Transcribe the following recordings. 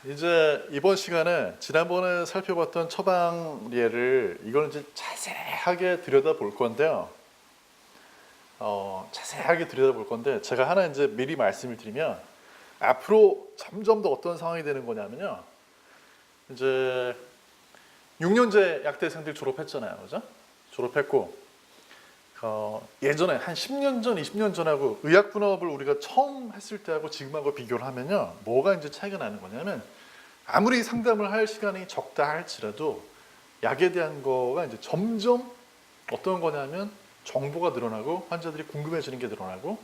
이제 이번 시간에 지난번에 살펴봤던 처방리를 이걸 이제 자세하게 들여다볼 건데요. 자세하게 들여다볼 건데 제가 하나 이제 미리 말씀을 드리면 앞으로 점점 더 어떤 상황이 되는 거냐면요. 이제 6년제 약대생들 졸업했잖아요, 그죠? 졸업했고 예전에 한 10년 전, 20년 전하고 의학 분업을 우리가 처음 했을 때하고 지금하고 비교를 하면요, 뭐가 이제 차이가 나는 거냐면 아무리 상담을 할 시간이 적다 할지라도 약에 대한 거가 이제 점점 어떤 거냐면 정보가 늘어나고 환자들이 궁금해지는 게 늘어나고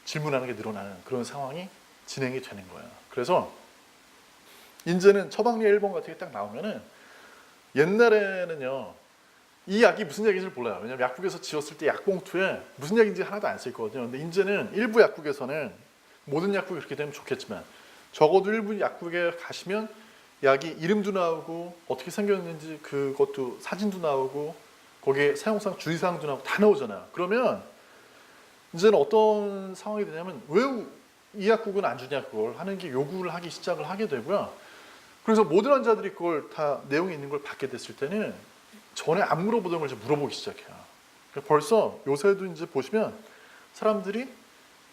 질문하는 게 늘어나는 그런 상황이 진행이 되는 거예요. 그래서 이제는 처방리 앨범 같은 게 딱 나오면은 옛날에는요, 이 약이 무슨 약인지 몰라요. 왜냐면 약국에서 지었을 때 약봉투에 무슨 약인지 하나도 안 써 있거든요. 근데 이제는 일부 약국에서는 모든 약국이 그렇게 되면 좋겠지만 적어도 일부 약국에 가시면 약이 이름도 나오고 어떻게 생겼는지 그것도 사진도 나오고 거기에 사용상 주의사항도 나오고 다 나오잖아요. 그러면 이제는 어떤 상황이 되냐면 왜 이 약국은 안 주냐 그걸 하는 게 요구를 하기 시작을 하게 되고요. 그래서 모든 환자들이 그걸 다 내용이 있는 걸 받게 됐을 때는 전에 안 물어보던 걸 이제 물어보기 시작해요. 벌써 요새도 이제 보시면 사람들이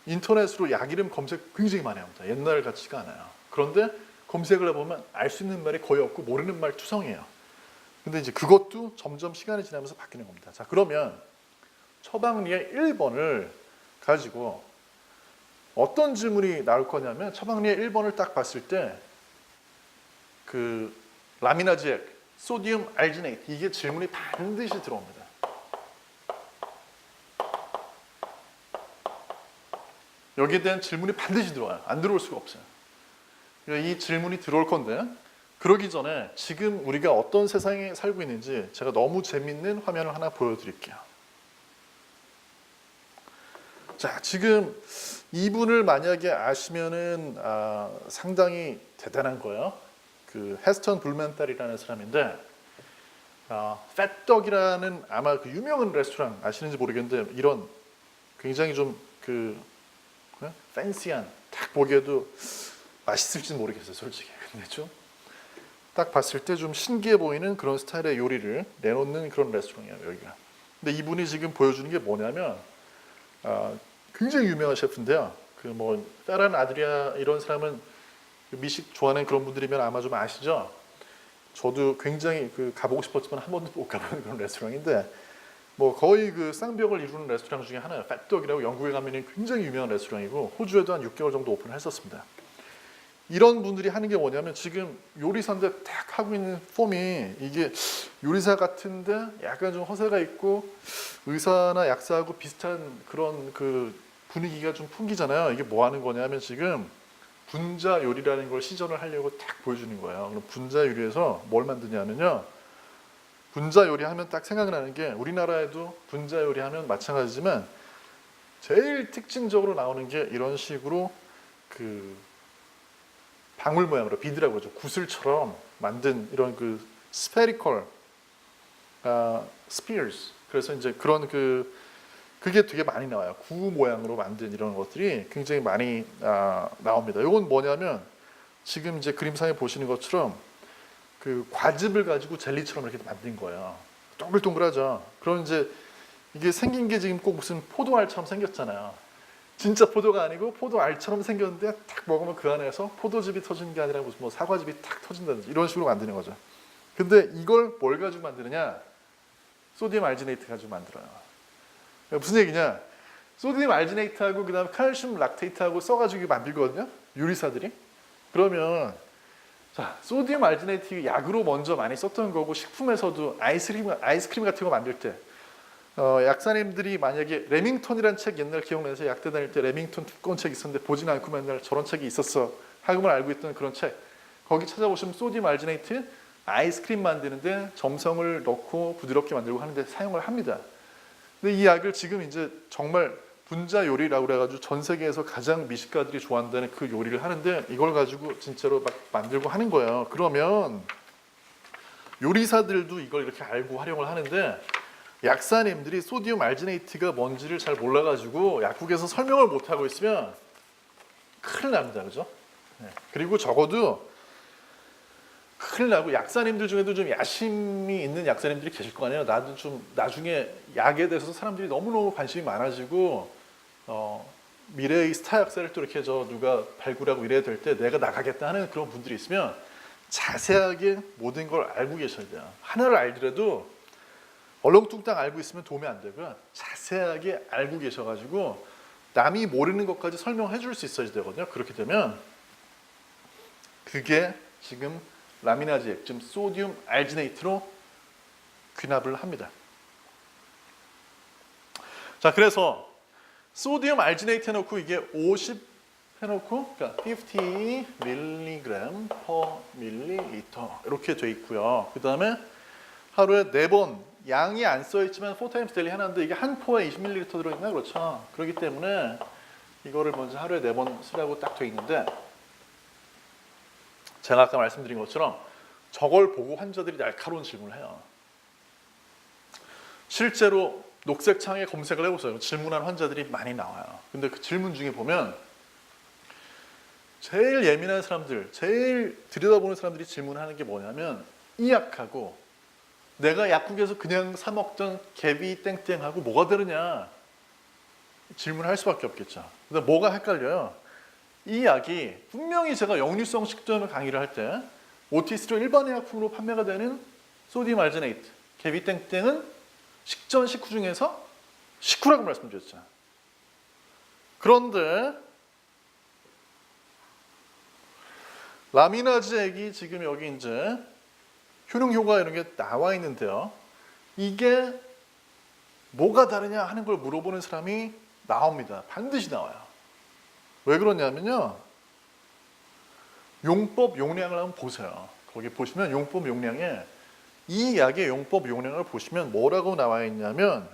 인터넷으로 약 이름 검색 굉장히 많이 합니다. 옛날 같지가 않아요. 그런데 검색을 해보면 알 수 있는 말이 거의 없고 모르는 말 투성이에요. 근데 이제 그것도 점점 시간이 지나면서 바뀌는 겁니다. 자, 그러면 처방리의 1번을 가지고 어떤 질문이 나올 거냐면 처방리의 1번을 딱 봤을 때 그 라미나지액, 소디움 알지네이트 이게 질문이 반드시 들어옵니다. 여기에 대한 질문이 반드시 들어와요. 안 들어올 수가 없어요. 이 질문이 들어올 건데 그러기 전에 지금 우리가 어떤 세상에 살고 있는지 제가 너무 재밌는 화면을 하나 보여드릴게요. 자, 지금 이분을 만약에 아시면은 상당히 대단한 거예요. 그 헤스턴 블루멘탈이라는 사람인데 팻덕이라는 아마 그 유명한 레스토랑 아시는지 모르겠는데 이런 굉장히 좀 그 팬시한 딱 보기에도 맛있을지는 모르겠어요, 솔직히. 근데 좀 딱 봤을 때 좀 신기해 보이는 그런 스타일의 요리를 내놓는 그런 레스토랑이에요, 여기가. 근데 이분이 지금 보여주는 게 뭐냐면 굉장히 유명한 셰프인데요. 그 뭐 페란 아드리아 이런 사람은 미식 좋아하는 그런 분들이면 아마 좀 아시죠? 저도 굉장히 가보고 싶었지만 한 번도 못 가본 그런 레스토랑인데 뭐 거의 그 쌍벽을 이루는 레스토랑 중에 하나예요. 팻덕이라고 영국에 가면 굉장히 유명한 레스토랑이고 호주에도 한 6개월 정도 오픈을 했었습니다. 이런 분들이 하는 게 뭐냐면 지금 요리사인데 딱 하고 있는 폼이 이게 요리사 같은데 약간 좀 허세가 있고 의사나 약사하고 비슷한 그런 그 분위기가 좀 풍기잖아요. 이게 뭐 하는 거냐면 지금 분자 요리라는 걸 시전을 하려고 딱 보여주는 거예요. 그럼 분자 요리에서 뭘 만드냐면요. 분자 요리하면 딱 생각나는 게 우리나라에도 분자 요리하면 마찬가지지만 제일 특징적으로 나오는 게 이런 식으로 그 방울 모양으로 비드라고 그러죠. 구슬처럼 만든 이런 그 스페리컬 스피어스. 그래서 이제 그런 그게 되게 많이 나와요. 구 모양으로 만든 이런 것들이 굉장히 많이 나옵니다. 이건 뭐냐면 지금 이제 그림상에 보시는 것처럼 그 과즙을 가지고 젤리처럼 이렇게 만든 거예요. 동글동글하죠. 그럼 이제 이게 생긴 게 지금 꼭 무슨 포도알처럼 생겼잖아요. 진짜 포도가 아니고 포도알처럼 생겼는데 딱 먹으면 그 안에서 포도즙이 터지는 게 아니라 무슨 뭐 사과즙이 탁 터진다든지 이런 식으로 만드는 거죠. 근데 이걸 뭘 가지고 만드느냐? 소디움 알지네이트 가지고 만들어요. 무슨 얘기냐? 소디움 알지네이트하고 그다음에 칼슘 락테이트하고 써가지고 만들거든요. 요리사들이. 그러면 자, 소디움 알지네이트 약으로 먼저 많이 썼던 거고 식품에서도 아이스크림 같은 거 만들 때 약사님들이 만약에 레밍턴이라는 책 옛날 기억나서 약대 다닐 때 레밍턴 두꺼운 책 있었는데 보진 않고 맨날 저런 책이 있었어 하고만 알고 있던 그런 책 거기 찾아보시면 소디움 알지네이트 아이스크림 만드는데 점성을 넣고 부드럽게 만들고 하는데 사용을 합니다. 근데 이 약을 지금 이제 정말 분자 요리라고 그래가지고 전 세계에서 가장 미식가들이 좋아한다는 그 요리를 하는데 이걸 가지고 진짜로 막 만들고 하는 거예요. 그러면 요리사들도 이걸 이렇게 알고 활용을 하는데 약사님들이 소디움 알지네이트가 뭔지를 잘 몰라가지고 약국에서 설명을 못하고 있으면 큰일 납니다. 그죠? 네. 그리고 적어도 큰일 나고 약사님들 중에도 좀 야심이 있는 약사님들이 계실 거 아니에요. 나도 좀 나중에 약에 대해서 사람들이 너무너무 관심이 많아지고 미래의 스타 약사를 또 이렇게 누가 발굴하고 이래야 될 때 내가 나가겠다 하는 그런 분들이 있으면 자세하게 모든 걸 알고 계셔야 돼요. 하나를 알더라도 얼렁뚱땅 알고 있으면 도움이 안 되고요. 자세하게 알고 계셔가지고 남이 모르는 것까지 설명해 줄 수 있어야 되거든요. 그렇게 되면 그게 지금 라미나제 액, 소디움 알지네이트로 귀납을 합니다. 자, 그래서 소디움 알지네이트 해놓고 이게 50 해놓고 그러니까 50mg per milliliter 이렇게 돼 있고요. 그 다음에 하루에 4번 양이 안 써있지만 4times daily 하는데 이게 한 포에 20ml 들어있나? 그렇죠. 그렇기 때문에 이거를 먼저 하루에 4번 쓰라고 딱 돼 있는데 제가 아까 말씀드린 것처럼 저걸 보고 환자들이 날카로운 질문을 해요. 실제로 녹색 창에 검색을 해보세요. 질문한 환자들이 많이 나와요. 근데 그 질문 중에 보면 제일 예민한 사람들, 제일 들여다보는 사람들이 질문하는 게 뭐냐면 이 약하고 내가 약국에서 그냥 사 먹던 개비 땡땡하고 뭐가 다르냐 질문할 수밖에 없겠죠. 근데 뭐가 헷갈려요? 이 약이 분명히 제가 역류성 식도염 강의를 할 때 오티스로 일반 의약품으로 판매가 되는 소디움 알지네이트, 개비 땡땡은 식전 식후 중에서 식후라고 말씀드렸죠. 그런데 라미나제 액이 지금 여기 이제 효능 효과 이런 게 나와 있는데요. 이게 뭐가 다르냐 하는 걸 물어보는 사람이 나옵니다. 반드시 나와요. 왜 그러냐면요. 용법 용량을 한번 보세요. 거기 보시면 용법 용량에 이 약의 용법 용량을 보시면 뭐라고 나와 있냐면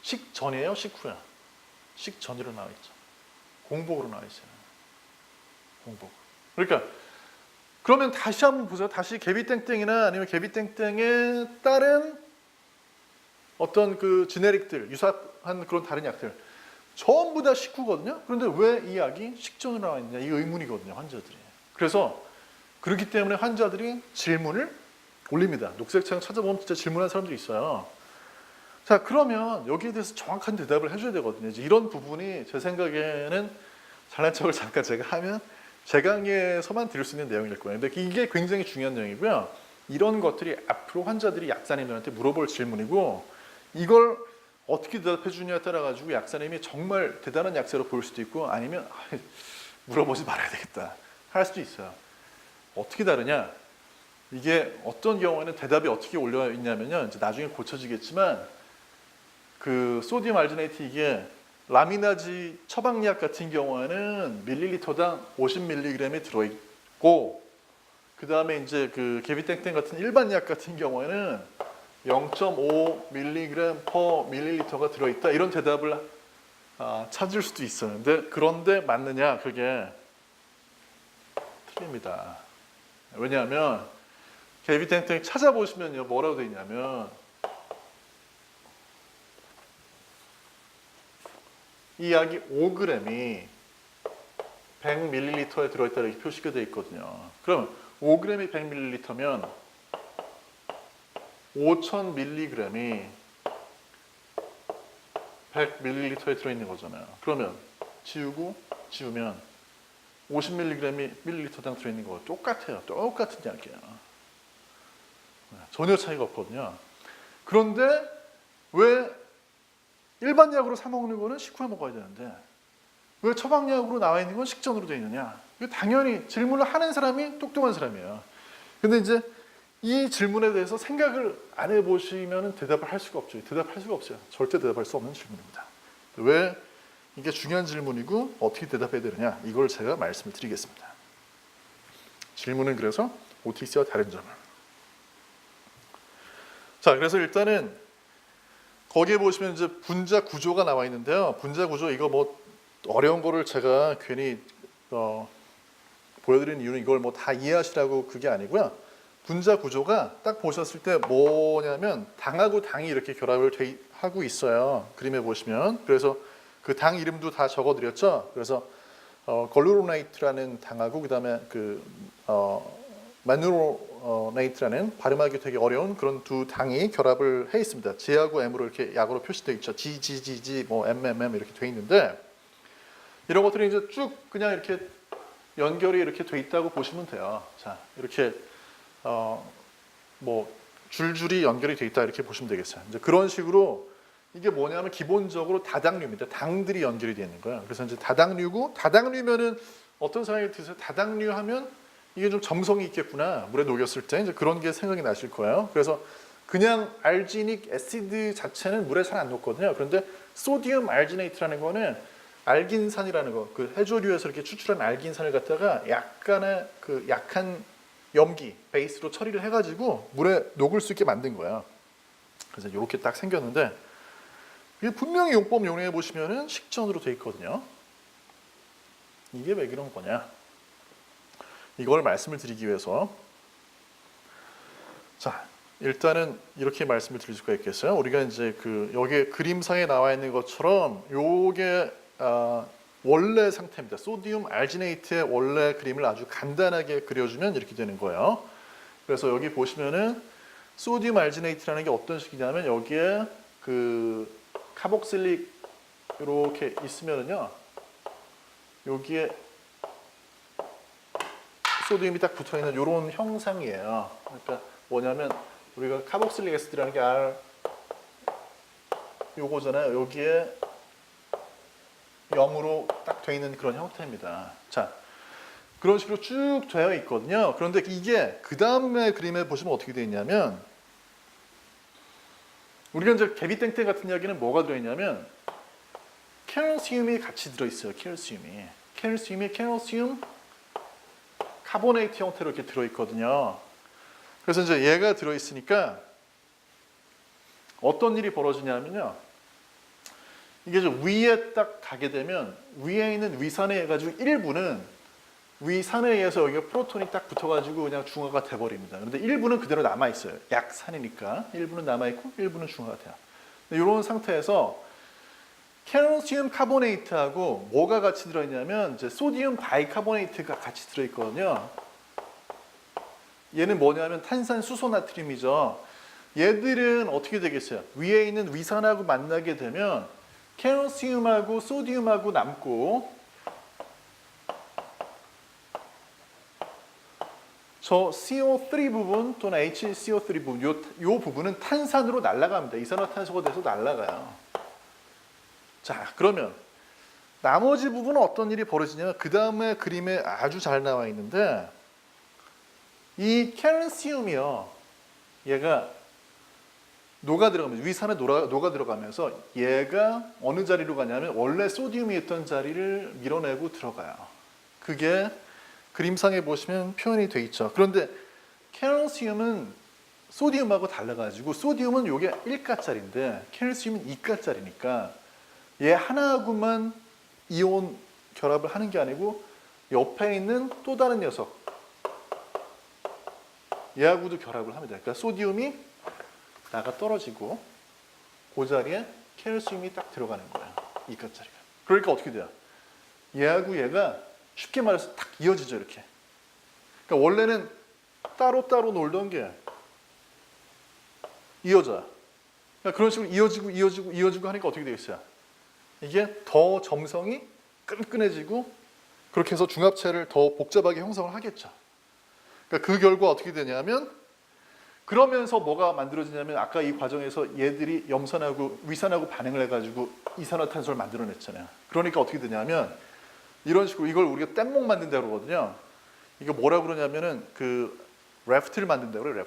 식전이에요, 식후야? 식전으로 나와 있죠. 공복으로 나와 있어요. 공복. 그러니까 그러면 다시 한번 보세요. 다시 개비땡땡이나 아니면 개비땡땡에 따른 어떤 그 지네릭들, 유사한 그런 다른 약들 전부 다 식후거든요. 그런데 왜 이 약이 식전으로 나와 있느냐 이 의문이거든요, 환자들이. 그래서 그렇기 때문에 환자들이 질문을 올립니다. 녹색창 찾아보면 진짜 질문하는 사람들이 있어요. 자, 그러면 여기에 대해서 정확한 대답을 해줘야 되거든요. 이제 이런 부분이 제 생각에는 잘난 척을 잠깐 제가 하면 제 강의에서만 들을 수 있는 내용일 거예요. 근데 이게 굉장히 중요한 내용이고요. 이런 것들이 앞으로 환자들이 약사님들한테 물어볼 질문이고 이걸 어떻게 대답해 주냐에 따라 가지고 약사님이 정말 대단한 약사로 보일 수도 있고 아니면 물어보지 말아야 되겠다 할 수도 있어요. 어떻게 다르냐? 이게 어떤 경우에는 대답이 어떻게 올려 있냐면요. 이제 나중에 고쳐지겠지만 그 소디움 알지네이트 이게 라미나지 처방약 같은 경우에는 밀리리터당 50mg이 들어있고 그 다음에 이제 그 개비땡땡 같은 일반 약 같은 경우에는 0.5mg per milliliter가 들어있다 이런 대답을 찾을 수도 있어요. 그런데 맞느냐? 그게 틀립니다. 왜냐하면 개비땡땡 찾아보시면요 뭐라고 되어 있냐면 이 약이 5g이 100ml에 들어있다 이렇게 표시가 되어 있거든요. 그럼 5g이 100ml면 5000mg이 100ml에 들어있는 거잖아요. 그러면 지우면 50mg이 밀리리터당 들어있는 거 똑같아요. 똑같은 약이에요. 전혀 차이가 없거든요. 그런데 왜 일반 약으로 사 먹는 거는 식후에 먹어야 되는데 왜 처방약으로 나와 있는 건 식전으로 되어 있느냐? 이거 당연히 질문을 하는 사람이 똑똑한 사람이에요. 근데 이제 이 질문에 대해서 생각을 안 해보시면 대답을 할 수가 없죠. 대답할 수가 없어요. 절대 대답할 수 없는 질문입니다. 왜 이게 중요한 질문이고 어떻게 대답해야 되느냐? 이걸 제가 말씀을 드리겠습니다. 질문은 그래서 OTC와 다른 점을. 자, 그래서 일단은 거기에 보시면 이제 분자 구조가 나와 있는데요. 분자 구조 이거 뭐 어려운 거를 제가 괜히 보여드리는 이유는 이걸 뭐 다 이해하시라고 그게 아니고요. 분자 구조가 딱 보셨을 때 뭐냐면 당하고 당이 이렇게 결합을 하고 있어요. 그림에 보시면. 그래서 그 당 이름도 다 적어드렸죠. 그래서 걸루로네이트라는 당하고 그다음에 마누로네이트라는 발음하기 되게 어려운 그런 두 당이 결합을 해 있습니다. G하고 M으로 이렇게 약으로 표시되어 있죠. G, 뭐 M 이렇게 돼 있는데 이런 것들이 이제 쭉 그냥 이렇게 연결이 이렇게 돼 있다고 보시면 돼요. 자, 이렇게 뭐 줄줄이 연결이 돼 있다 이렇게 보시면 되겠어요. 이제 그런 식으로 이게 뭐냐면 기본적으로 다당류입니다. 당들이 연결이 되어 있는 거예요. 그래서 이제 다당류고 다당류면은 어떤 생각이 드세요? 다당류 하면 이게 좀 점성이 있겠구나. 물에 녹였을 때 이제 그런 게 생각이 나실 거예요. 그래서 그냥 알지닉 애시드 자체는 물에 잘 안 녹거든요. 그런데 소디움 알지네이트라는 거는 알긴산이라는 거, 그 해조류에서 이렇게 추출한 알긴산을 갖다가 약간의 그 약한 염기 베이스로 처리를 해가지고 물에 녹을 수 있게 만든 거야. 그래서 이렇게 딱 생겼는데 이게 분명히 용법 용례에 보시면은 식전으로 돼 있거든요. 이게 왜 그런 거냐? 이걸 말씀을 드리기 위해서 자 일단은 이렇게 말씀을 드릴 수가 있겠어요. 우리가 이제 그 여기 그림상에 나와 있는 것처럼 요게 원래 상태입니다. 소디움 알지네이트의 원래 그림을 아주 간단하게 그려주면 이렇게 되는 거예요. 그래서 여기 보시면은 소디움 알지네이트라는 게 어떤 식이냐면 여기에 그 카복실릭 이렇게 있으면은요, 여기에 소디움이 딱 붙어 있는 이런 형상이에요. 그러니까 뭐냐면 우리가 카복실릭 애시드라는 게 요거잖아요. 여기에 0으로 딱 돼 있는 그런 형태입니다. 자, 그런 식으로 쭉 되어 있거든요. 그런데 이게 그 다음에 그림에 보시면 어떻게 되어 있냐면 우리가 이제 개비땡땡 같은 이야기는 뭐가 들어있냐면 캘시움이 같이 들어있어요. 캘시움이 캘시움 카보네이트 형태로 이렇게 들어있거든요. 그래서 이제 얘가 들어있으니까 어떤 일이 벌어지냐면요. 이게 좀 위에 딱 가게 되면 위에 있는 위산에 해가지고 일부는 위산에 의해서 여기가 프로톤이 딱 붙어가지고 그냥 중화가 돼버립니다. 그런데 일부는 그대로 남아있어요. 약산이니까 일부는 남아있고 일부는 중화가 돼요. 이런 상태에서 캘시움 카보네이트하고 뭐가 같이 들어있냐면 이제 소디움 바이카보네이트가 같이 들어있거든요. 얘는 뭐냐면 탄산 수소 나트륨이죠. 얘들은 어떻게 되겠어요? 위에 있는 위산하고 만나게 되면 캘시움하고 소디움하고 남고 저 CO3 부분 또는 HCO3 부분 요 부분은 탄산으로 날아갑니다. 이산화탄소가 돼서 날아가요. 자, 그러면 나머지 부분은 어떤 일이 벌어지냐면 그 다음에 그림에 아주 잘 나와 있는데 이 캘시움이요. 얘가 녹아 들어가면서 위산에 녹아 들어가면서 얘가 어느 자리로 가냐면 원래 소디움이 있던 자리를 밀어내고 들어가요. 그게 그림상에 보시면 표현이 돼 있죠. 그런데 캘시움은 소디움하고 달라가지고 소디움은 요게 1가짜리인데 캘시움은 2가짜리니까 얘 하나하고만 이온 결합을 하는 게 아니고 옆에 있는 또 다른 녀석 얘하고도 결합을 합니다. 그러니까 소디움이 나가 떨어지고 그 자리에 캘시움이 딱 들어가는 거야. 2가짜리가. 그러니까 어떻게 돼요? 얘하고 얘가 쉽게 말해서 딱 이어지죠. 이렇게. 그러니까 원래는 따로따로 놀던 게 이어져요. 그러니까 그런 식으로 이어지고 하니까 어떻게 되겠어요? 이게 더 점성이 끈끈해지고 그렇게 해서 중합체를 더 복잡하게 형성을 하겠죠. 그러니까 그 결과 어떻게 되냐면 그러면서 뭐가 만들어지냐면 아까 이 과정에서 얘들이 염산하고 위산하고 반응을 해가지고 이산화탄소를 만들어냈잖아요. 그러니까 어떻게 되냐면 이런 식으로 이걸 우리가 뗏목 만든다고 그러거든요. 이거 뭐라 그러냐면은 그 래프트를 만든다고 그래요.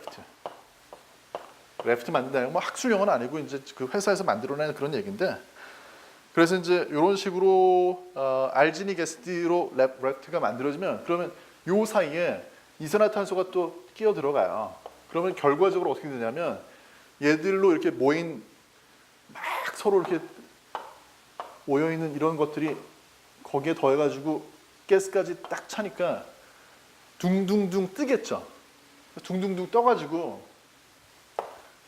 래프트 만든다는 건 뭐 학술 용어는 아니고 이제 그 회사에서 만들어내는 그런 얘기인데 그래서 이제 이런 식으로 알지닉 애시드로 래프트가 만들어지면 그러면 요 사이에 이산화탄소가 또 끼어 들어가요. 그러면 결과적으로 어떻게 되냐면 얘들로 이렇게 모인 막 서로 이렇게 모여 있는 이런 것들이 거기에 더해가지고 가스까지 딱 차니까 둥둥둥 뜨겠죠. 둥둥둥 떠가지고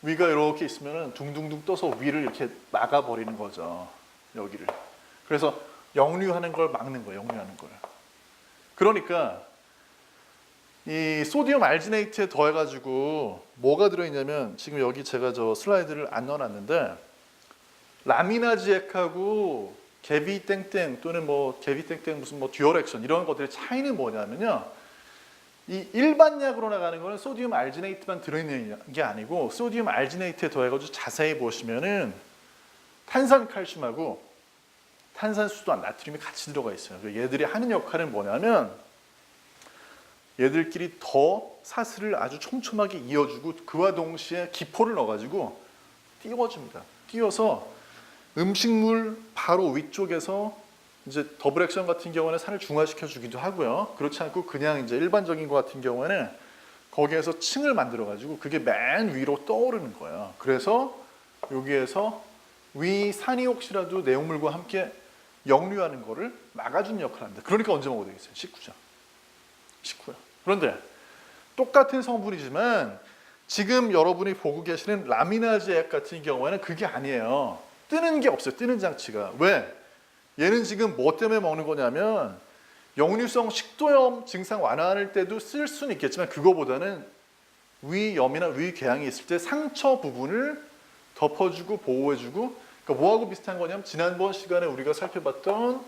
위가 이렇게 있으면은 둥둥둥 떠서 위를 이렇게 막아버리는 거죠. 여기를. 그래서 역류하는 걸 막는 거예요. 역류하는 걸. 그러니까 이 소디움 알지네이트에 더해가지고 뭐가 들어있냐면 지금 여기 제가 저 슬라이드를 안 넣어놨는데 라미나지액하고 개비땡땡 또는 뭐 개비땡땡 무슨 뭐 듀얼 액션 이런 것들의 차이는 뭐냐면요. 이 일반 약으로 나가는 거는 소디움 알지네이트만 들어있는 게 아니고 소디움 알지네이트에 더해가지고 자세히 보시면은 탄산칼슘하고 탄산수도 나트륨이 같이 들어가 있어요. 얘들이 하는 역할은 뭐냐면 얘들끼리 더 사슬을 아주 촘촘하게 이어주고 그와 동시에 기포를 넣어가지고 띄워줍니다. 띄워서 음식물 바로 위쪽에서 이제 더블 액션 같은 경우는 살을 중화시켜 주기도 하고요. 그렇지 않고 그냥 이제 일반적인 것 같은 경우에는 거기에서 층을 만들어 가지고 그게 맨 위로 떠오르는 거예요. 그래서 여기에서 위 산이 혹시라도 내용물과 함께 역류하는 거를 막아주는 역할을 합니다. 그러니까 언제 먹어도 되겠어요? 식후죠. 식후요. 그런데 똑같은 성분이지만 지금 여러분이 보고 계시는 라미나제액 같은 경우에는 그게 아니에요. 뜨는 게 없어요. 뜨는 장치가. 왜? 얘는 지금 뭐 때문에 먹는 거냐면 역류성 식도염 증상 완화할 때도 쓸 수는 있겠지만 그거보다는 위염이나 위궤양이 있을 때 상처 부분을 덮어주고 보호해주고 그러니까 뭐하고 비슷한 거냐면 지난번 시간에 우리가 살펴봤던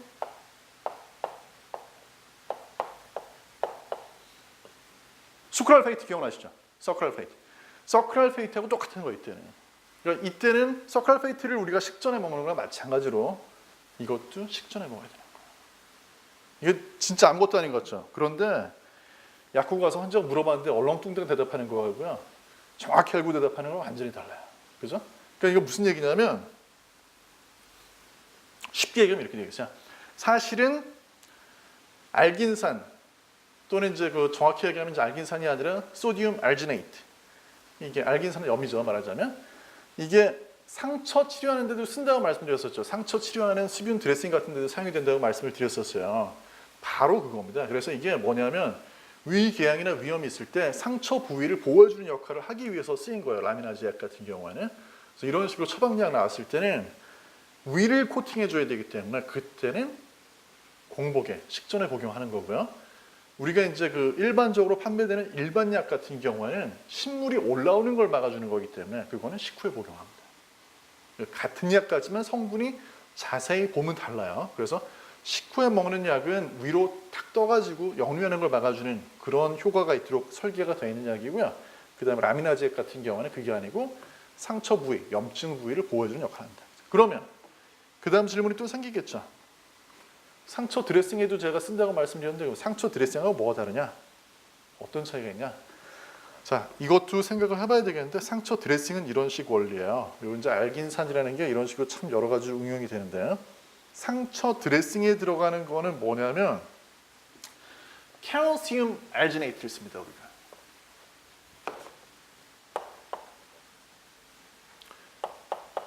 수크랄 페이트 기억나시죠? 서크랄 페이트. 서크랄 페이트하고 똑같은 거 이때는. 그러니까 이때는 서크랄 페이트를 우리가 식전에 먹는 거랑 마찬가지로 이것도 식전에 먹어야 되는 거예요. 이게 진짜 아무것도 아닌 것 같죠? 그런데 약국 가서 환자가 물어봤는데 얼렁뚱땅 대답하는 거하고요. 정확히 알고 대답하는 건 완전히 달라요. 그죠? 그러니까 이거 무슨 얘기냐면 쉽게 얘기하면 이렇게 되겠어요. 사실은 알긴산 또는 이제 그 정확히 얘기하면 이제 알긴산이 아니라 소디움 알지네이트. 이게 알긴산은 염이죠, 말하자면. 이게 상처 치료하는 데도 쓴다고 말씀드렸었죠. 상처 치료하는 수분 드레싱 같은 데도 사용이 된다고 말씀을 드렸었어요. 바로 그겁니다. 그래서 이게 뭐냐면 위궤양이나 위염이 있을 때 상처 부위를 보호해주는 역할을 하기 위해서 쓰인 거예요. 라미나제약 같은 경우에는. 그래서 이런 식으로 처방약 나왔을 때는 위를 코팅해줘야 되기 때문에 그때는 공복에 식전에 복용하는 거고요. 우리가 이제 그 일반적으로 판매되는 일반 약 같은 경우에는 신물이 올라오는 걸 막아주는 거기 때문에 그거는 식후에 복용합니다. 같은 약 같지만 성분이 자세히 보면 달라요. 그래서 식후에 먹는 약은 위로 탁 떠가지고 역류하는 걸 막아주는 그런 효과가 있도록 설계가 되어 있는 약이고요. 그 다음에 라미나제액 같은 경우는 그게 아니고 상처 부위, 염증 부위를 보호해주는 역할을 합니다. 그러면 그 다음 질문이 또 생기겠죠. 상처 드레싱에도 제가 쓴다고 말씀드렸는데 상처 드레싱하고 뭐가 다르냐? 어떤 차이가 있냐? 자, 이것도 생각을 해봐야 되겠는데 상처 드레싱은 이런 식 원리예요. 그리고 이제 알긴산이라는 게 이런 식으로 참 여러 가지 응용이 되는데 상처 드레싱에 들어가는 거는 뭐냐면 칼슘 알지네이트를 씁니다. 우리가.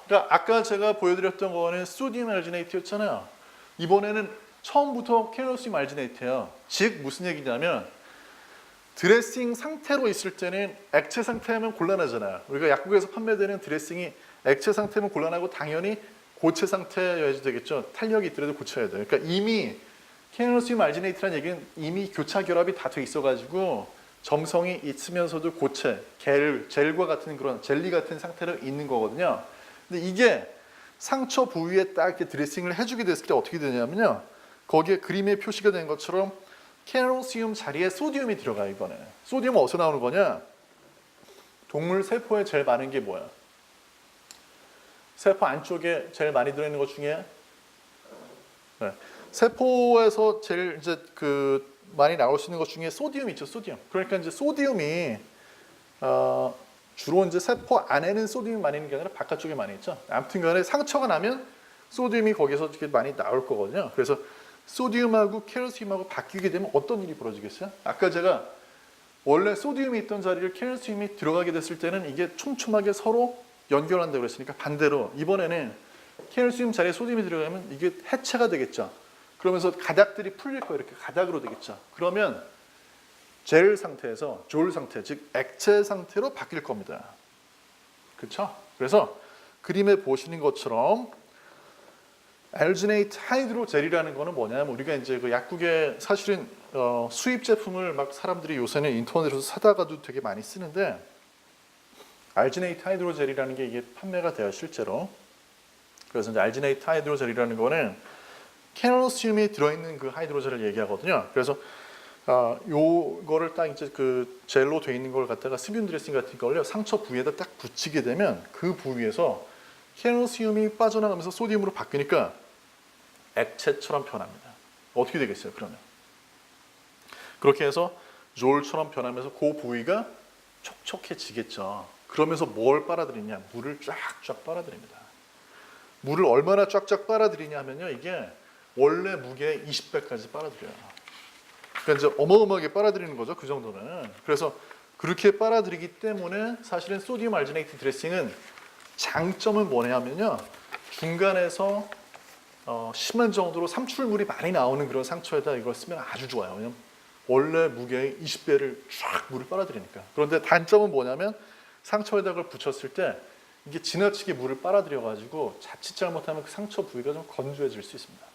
그러니까 아까 제가 보여드렸던 거는 소디움 알지네이트였잖아요. 이번에는 처음부터 칼슘 알지네이트예요. 즉 무슨 얘기냐면 드레싱 상태로 있을 때는 액체 상태면 곤란하잖아요. 우리가 약국에서 판매되는 드레싱이 액체 상태면 곤란하고 당연히 고체 상태여야지 되겠죠. 탄력이 있더라도 고쳐야 돼요. 그러니까 이미 칼슘 알지네이트라는 얘기는 이미 교차 결합이 다 돼 있어가지고 점성이 있으면서도 고체, 젤과 같은 그런 젤리 같은 상태로 있는 거거든요. 근데 이게 상처 부위에 딱 이렇게 드레싱을 해주게 됐을 때 어떻게 되냐면요. 거기에 그림에 표시가 된 것처럼 칼슘 자리에 소디움이 들어가요. 이번에. 소디움은 어디서 나오는 거냐? 동물 세포에 제일 많은 게 뭐야? 세포 안쪽에 제일 많이 들어있는 것 중에 네. 세포에서 제일 이제 그 많이 나올 수 있는 것 중에 소디움이 있죠. 소디움. 그러니까 이제 소디움이 주로 이제 세포 안에는 소디움이 많이 있는 게 아니라 바깥쪽에 많이 있죠. 아무튼간에 상처가 나면 소디움이 거기서 이렇게 많이 나올 거거든요. 그래서 소디움하고 칼슘하고 바뀌게 되면 어떤 일이 벌어지겠어요? 아까 제가 원래 소디움이 있던 자리를 칼슘이 들어가게 됐을 때는 이게 촘촘하게 서로 연결한다고 그랬으니까 반대로 이번에는 칼슘 자리에 소디움이 들어가면 이게 해체가 되겠죠. 그러면서 가닥들이 풀릴 거예요. 이렇게 가닥으로 되겠죠. 그러면 젤 상태에서 졸 상태, 즉 액체 상태로 바뀔 겁니다. 그렇죠? 그래서 그림에 보시는 것처럼 알지네이트 하이드로젤이라는 거는 뭐냐면 우리가 이제 그 약국에 사실은 수입 제품을 막 사람들이 요새는 인터넷에서 사다가도 되게 많이 쓰는데 알지네이트 하이드로젤이라는 게 이게 판매가 돼요 실제로. 그래서 이제 알지네이트 하이드로젤이라는 거는 캐널시움이 들어있는 그 하이드로젤을 얘기하거든요. 그래서 요거를 딱 이제 그 젤로 돼 있는 걸 갖다가 스뷴 드레싱 같은 걸요 상처 부위에다 딱 붙이게 되면 그 부위에서 캐널시움이 빠져나가면서 소디움으로 바뀌니까 액체처럼 변합니다. 어떻게 되겠어요 그러면? 그렇게 해서 롤처럼 변하면서 그 부위가 촉촉해지겠죠. 그러면서 뭘 빨아들이냐? 물을 쫙쫙 빨아들입니다. 물을 얼마나 쫙쫙 빨아들이냐 하면요. 이게 원래 무게의 20배까지 빨아들여요. 그러니까 이제 어마어마하게 빨아들이는 거죠. 그 정도는. 그래서 그렇게 빨아들이기 때문에 사실은 소디움 알지네이트 드레싱은 장점은 뭐냐면요. 중간에서 심한 정도로 삼출물이 많이 나오는 그런 상처에다 이걸 쓰면 아주 좋아요. 왜냐면 원래 무게의 20배를 쫙 물을 빨아들이니까. 그런데 단점은 뭐냐면 상처에다 그걸 붙였을 때 이게 지나치게 물을 빨아들여가지고 자칫 잘못하면 그 상처 부위가 좀 건조해질 수 있습니다.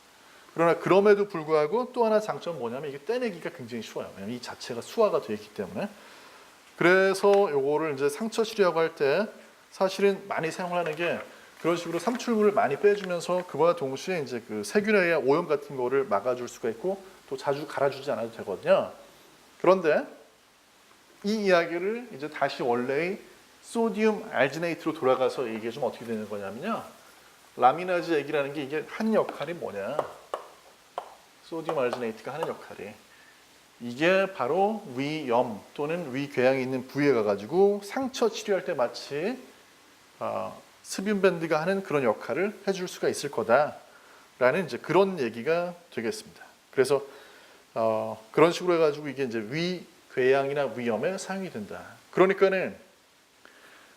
그러나 그럼에도 불구하고 또 하나 장점은 뭐냐면 이게 떼내기가 굉장히 쉬워요. 왜냐면 이 자체가 수화가 되어 있기 때문에. 그래서 요거를 이제 상처 치료하고 할 때 사실은 많이 사용하는 게 그런 식으로 삼출물을 많이 빼주면서 그와 동시에 이제 그 세균의 오염 같은 거를 막아줄 수가 있고 또 자주 갈아주지 않아도 되거든요. 그런데 이 이야기를 이제 다시 원래의 소디움 알지네이트로 돌아가서 이게 좀 어떻게 되는 거냐면요. 라미나즈 액이라는 게 이게 하는 역할이 뭐냐. 소디움 알지네이트가 하는 역할이 이게 바로 위염 또는 위궤양이 있는 부위에 가가지고 상처 치료할 때 마치 스뷴 밴드가 하는 그런 역할을 해줄 수가 있을 거다라는 이제 그런 얘기가 되겠습니다. 그래서 그런 식으로 해가지고 이게 이제 위궤양이나 위염에 사용이 된다. 그러니까는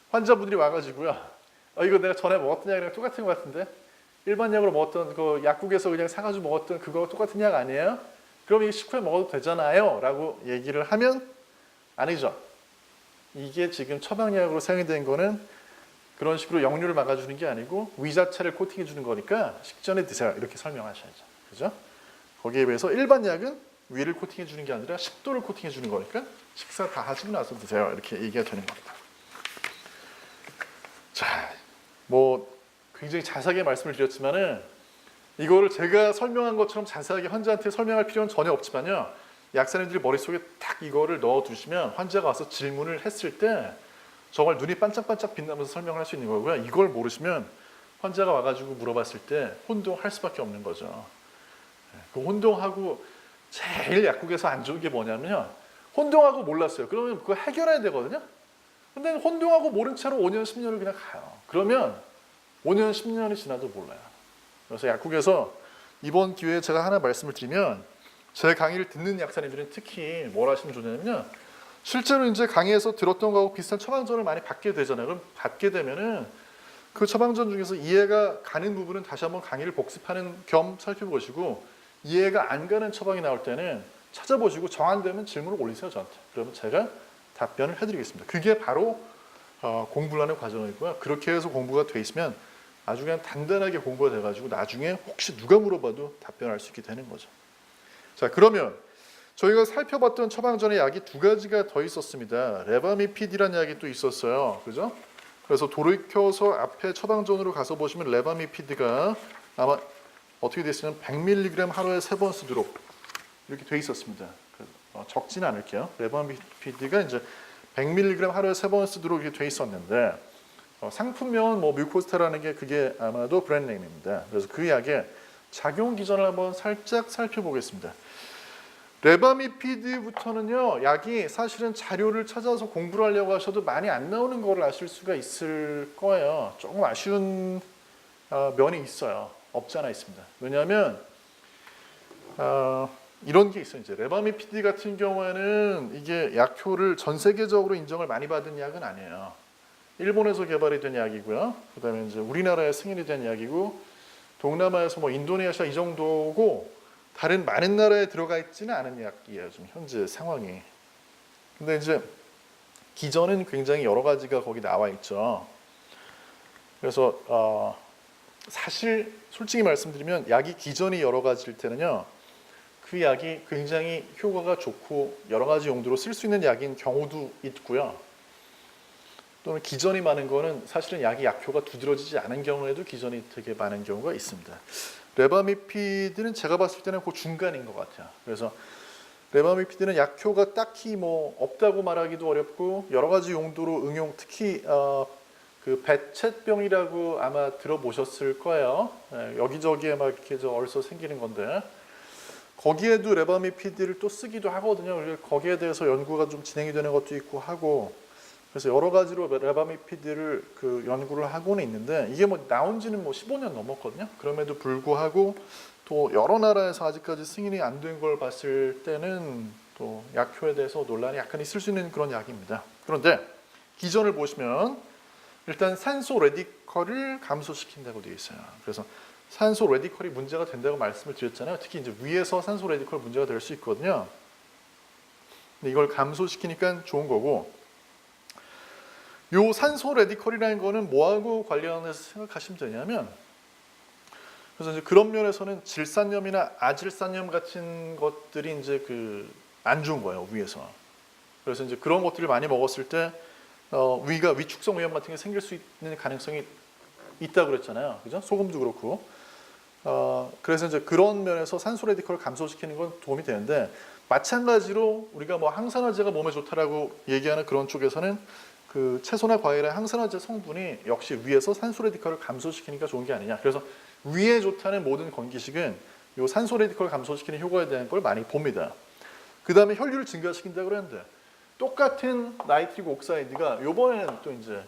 환자분들이 와가지고요. 이거 내가 전에 먹었던 약이랑 똑같은 것 같은데 일반 약으로 먹었던 그 약국에서 그냥 사가지고 먹었던 그거 똑같은 약 아니에요? 그럼 이게 식후에 먹어도 되잖아요 라고 얘기를 하면 아니죠. 이게 지금 처방약으로 사용이 된 거는 그런 식으로 역류를 막아주는 게 아니고 위 자체를 코팅해 주는 거니까 식전에 드세요 이렇게 설명하셔야죠. 그죠? 거기에 비해서 일반 약은 위를 코팅해 주는 게 아니라 식도를 코팅해 주는 거니까 식사 다 하시고 나서 드세요 이렇게 얘기가 되는 겁니다. 자, 뭐 굉장히 자세하게 말씀을 드렸지만은 이거를 제가 설명한 것처럼 자세하게 환자한테 설명할 필요는 전혀 없지만요. 약사님들이 머릿속에 딱 이거를 넣어두시면 환자가 와서 질문을 했을 때 정말 눈이 반짝반짝 빛나면서 설명을 할 수 있는 거고요. 이걸 모르시면 환자가 와가지고 물어봤을 때 혼동할 수밖에 없는 거죠. 그 혼동하고 제일 약국에서 안 좋은 게 뭐냐면요. 혼동하고 몰랐어요. 그러면 그거 해결해야 되거든요. 근데 혼동하고 모른 채로 5년, 10년을 그냥 가요. 그러면 5년, 10년이 지나도 몰라요. 그래서 약국에서 이번 기회에 제가 하나 말씀을 드리면 제 강의를 듣는 약사님들은 특히 뭘 하시면 좋냐면요. 실제로 이제 강의에서 들었던 거하고 비슷한 처방전을 많이 받게 되잖아요. 그럼 받게 되면은 그 처방전 중에서 이해가 가는 부분은 다시 한번 강의를 복습하는 겸 살펴보시고 이해가 안 가는 처방이 나올 때는 찾아보시고 정 안 되면 질문을 올리세요 저한테. 그러면 제가 답변을 해드리겠습니다. 그게 바로 공부를 하는 과정이고요. 그렇게 해서 공부가 돼 있으면 아주 그냥 단단하게 공부가 돼가지고 나중에 혹시 누가 물어봐도 답변할 수 있게 되는 거죠. 자, 그러면 저희가 살펴봤던 처방전의 약이 두 가지가 더 있었습니다. 레바미피드라는 약이 또 있었어요. 그죠? 그래서 돌이켜서 앞에 처방전으로 가서 보시면 레바미피드가 아마 어떻게 됐으면 100mg 하루에 3번 쓰도록 이렇게 돼 있었습니다. 적지는 않을게요. 레바미피드가 이제 100mg 하루에 3번 쓰도록 이렇게 돼 있었는데 상품명은 뭐 뮤코스타라는 게 그게 아마도 브랜드 네임입니다. 그래서 그 약의 작용 기전을 한번 살짝 살펴보겠습니다. 레바미피드부터는요, 약이 사실은 자료를 찾아서 공부를 하려고 하셔도 많이 안 나오는 거를 아실 수가 있을 거예요. 조금 아쉬운 면이 있어요. 없지 않아 있습니다. 왜냐하면 이런 게 있어요. 이제 레바미피드 같은 경우에는 이게 약효를 전 세계적으로 인정을 많이 받은 약은 아니에요. 일본에서 개발이 된 약이고요. 그다음에 이제 우리나라에 승인이 된 약이고 동남아에서 뭐 인도네시아 이 정도고 다른 많은 나라에 들어가 있지는 않은 약이에요. 지금 현재 상황이. 근데 이제 기전은 굉장히 여러 가지가 거기 나와 있죠. 그래서 사실 솔직히 말씀드리면 약이 기전이 여러 가지일 때는요. 그 약이 굉장히 효과가 좋고 여러 가지 용도로 쓸 수 있는 약인 경우도 있고요. 또는 기전이 많은 거는 사실은 약이 약효가 두드러지지 않은 경우에도 기전이 되게 많은 경우가 있습니다. 레바미피드는 제가 봤을 때는 그 중간인 것 같아요. 그래서 레바미피드는 약효가 딱히 뭐 없다고 말하기도 어렵고 여러 가지 용도로 응용, 특히 그 배쳇병이라고 아마 들어보셨을 거예요. 여기저기에 막 이렇게 얼서 생기는 건데 거기에도 레바미피드를 또 쓰기도 하거든요. 그래서 거기에 대해서 연구가 좀 진행이 되는 것도 있고 하고 그래서 여러 가지로 레바미피드를 그 연구를 하고는 있는데 이게 뭐 나온 지는 뭐 15년 넘었거든요. 그럼에도 불구하고 또 여러 나라에서 아직까지 승인이 안 된 걸 봤을 때는 또 약효에 대해서 논란이 약간 있을 수 있는 그런 약입니다. 그런데 기전을 보시면 일단 산소 레디컬을 감소시킨다고 되어 있어요. 그래서 산소 레디컬이 문제가 된다고 말씀을 드렸잖아요. 특히 이제 위에서 산소 레디컬 문제가 될 수 있거든요. 근데 이걸 감소시키니까 좋은 거고 요 산소 레디컬이라는 거는 뭐하고 관련해서 생각하시면 되냐면 그래서 이제 그런 면에서는 질산염이나 아질산염 같은 것들이 이제 그 안 좋은 거예요 위에서. 그래서 이제 그런 것들을 많이 먹었을 때 위가 위축성 위염 같은 게 생길 수 있는 가능성이 있다고 그랬잖아요, 그죠? 소금도 그렇고. 그래서 이제 그런 면에서 산소 레디컬을 감소시키는 건 도움이 되는데 마찬가지로 우리가 뭐 항산화제가 몸에 좋다라고 얘기하는 그런 쪽에서는 그 채소나 과일의 항산화제 성분이 역시 위에서 산소 레디컬을 감소시키니까 좋은 게 아니냐. 그래서 위에 좋다는 모든 건기식은 요 산소 레디컬 감소시키는 효과에 대한 걸 많이 봅니다. 그 다음에 혈류를 증가시킨다고 그랬는데 똑같은 나이트릭 옥사이드가 요번에는 또 이제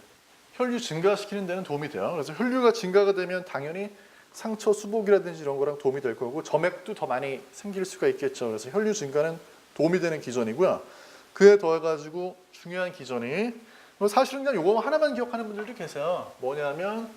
혈류 증가시키는 데는 도움이 돼요. 그래서 혈류가 증가가 되면 당연히 상처 수복이라든지 이런 거랑 도움이 될 거고 점액도 더 많이 생길 수가 있겠죠. 그래서 혈류 증가는 도움이 되는 기전이고요. 그에 더해가지고 중요한 기전이 사실은 그냥 요거 하나만 기억하는 분들도 계세요. 뭐냐면